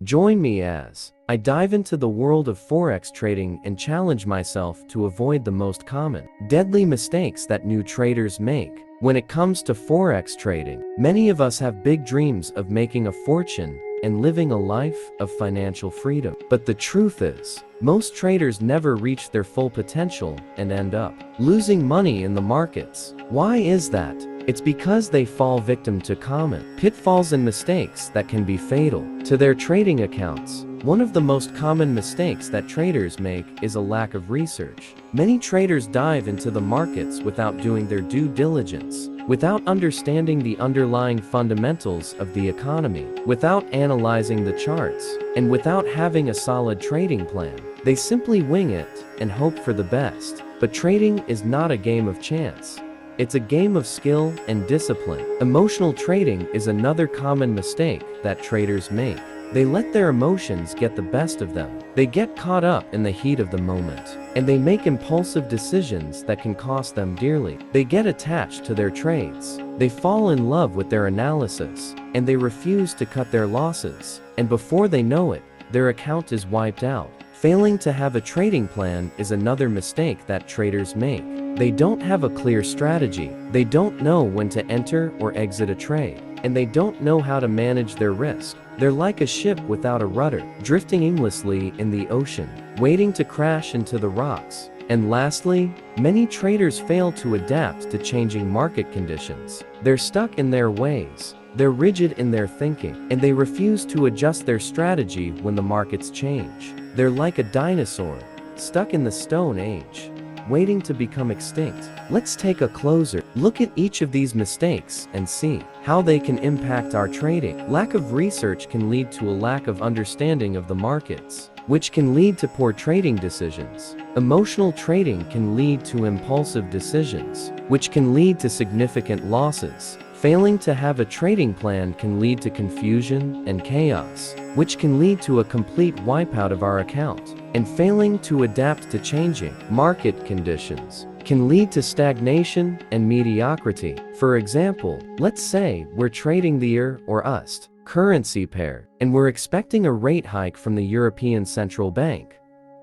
Join me as I dive into the world of Forex trading and challenge myself to avoid the most common, deadly mistakes that new traders make. When it comes to Forex trading, many of us have big dreams of making a fortune and living a life of financial freedom. But the truth is, most traders never reach their full potential and end up losing money in the markets. Why is that? It's because they fall victim to common pitfalls and mistakes that can be fatal to their trading accounts. One of the most common mistakes that traders make is a lack of research. Many traders dive into the markets without doing their due diligence, without understanding the underlying fundamentals of the economy, without analyzing the charts, and without having a solid trading plan. They simply wing it and hope for the best. But trading is not a game of chance. It's a game of skill and discipline. Emotional trading is another common mistake that traders make. They let their emotions get the best of them. They get caught up in the heat of the moment, and they make impulsive decisions that can cost them dearly. They get attached to their trades. They fall in love with their analysis, and they refuse to cut their losses. And before they know it, their account is wiped out. Failing to have a trading plan is another mistake that traders make. They don't have a clear strategy. They don't know when to enter or exit a trade, and they don't know how to manage their risk. They're like a ship without a rudder, drifting aimlessly in the ocean, waiting to crash into the rocks. And lastly, many traders fail to adapt to changing market conditions. They're stuck in their ways. They're rigid in their thinking, and they refuse to adjust their strategy when the markets change. They're like a dinosaur, stuck in the Stone Age, waiting to become extinct. Let's take a closer look at each of these mistakes and see how they can impact our trading. Lack of research can lead to a lack of understanding of the markets, which can lead to poor trading decisions. Emotional trading can lead to impulsive decisions, which can lead to significant losses. Failing to have a trading plan can lead to confusion and chaos, which can lead to a complete wipeout of our account. And failing to adapt to changing market conditions can lead to stagnation and mediocrity. For example, let's say we're trading the EUR or USD currency pair, and we're expecting a rate hike from the European Central Bank.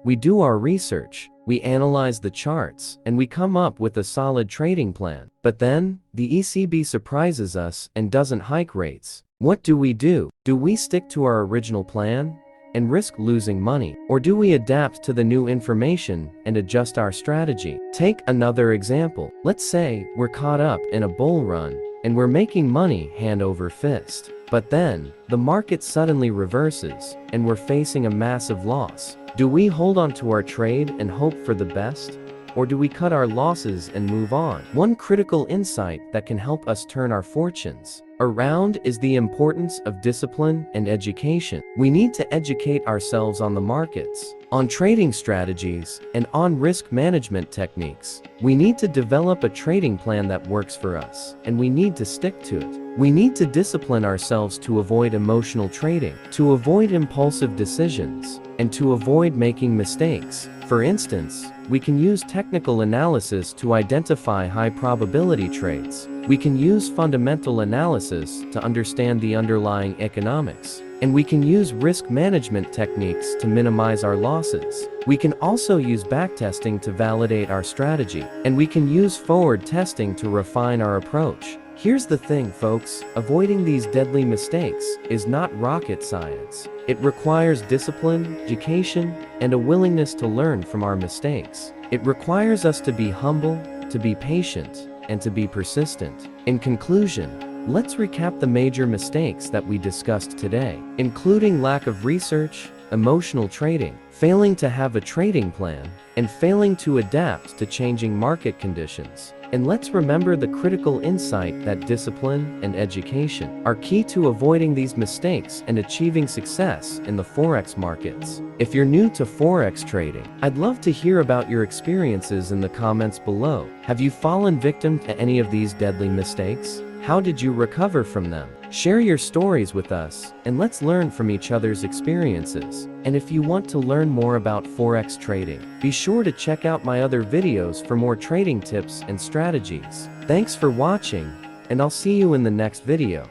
We do our research, we analyze the charts, and we come up with a solid trading plan. But then, the ECB surprises us and doesn't hike rates. What do? Do we stick to our original plan and risk losing money? Or do we adapt to the new information and adjust our strategy? Take another example. Let's say we're caught up in a bull run and we're making money hand over fist. But then, the market suddenly reverses and we're facing a massive loss. Do we hold on to our trade and hope for the best? Or do we cut our losses and move on? One critical insight that can help us turn our fortunes around is the importance of discipline and education. We need to educate ourselves on the markets, on trading strategies, and on risk management techniques. We need to develop a trading plan that works for us, and we need to stick to it. We need to discipline ourselves to avoid emotional trading, to avoid impulsive decisions, and to avoid making mistakes. For instance, we can use technical analysis to identify high probability trades. We can use fundamental analysis to understand the underlying economics. And we can use risk management techniques to minimize our losses. We can also use backtesting to validate our strategy. And we can use forward testing to refine our approach. Here's the thing, folks, avoiding these deadly mistakes is not rocket science. It requires discipline, education, and a willingness to learn from our mistakes. It requires us to be humble, to be patient, and to be persistent. In conclusion, let's recap the major mistakes that we discussed today, including lack of research, emotional trading, failing to have a trading plan, and failing to adapt to changing market conditions. And let's remember the critical insight that discipline and education are key to avoiding these mistakes and achieving success in the Forex markets. If you're new to Forex trading, I'd love to hear about your experiences in the comments below. Have you fallen victim to any of these deadly mistakes? How did you recover from them? Share your stories with us, and let's learn from each other's experiences. And if you want to learn more about Forex trading, be sure to check out my other videos for more trading tips and strategies. Thanks for watching, and I'll see you in the next video.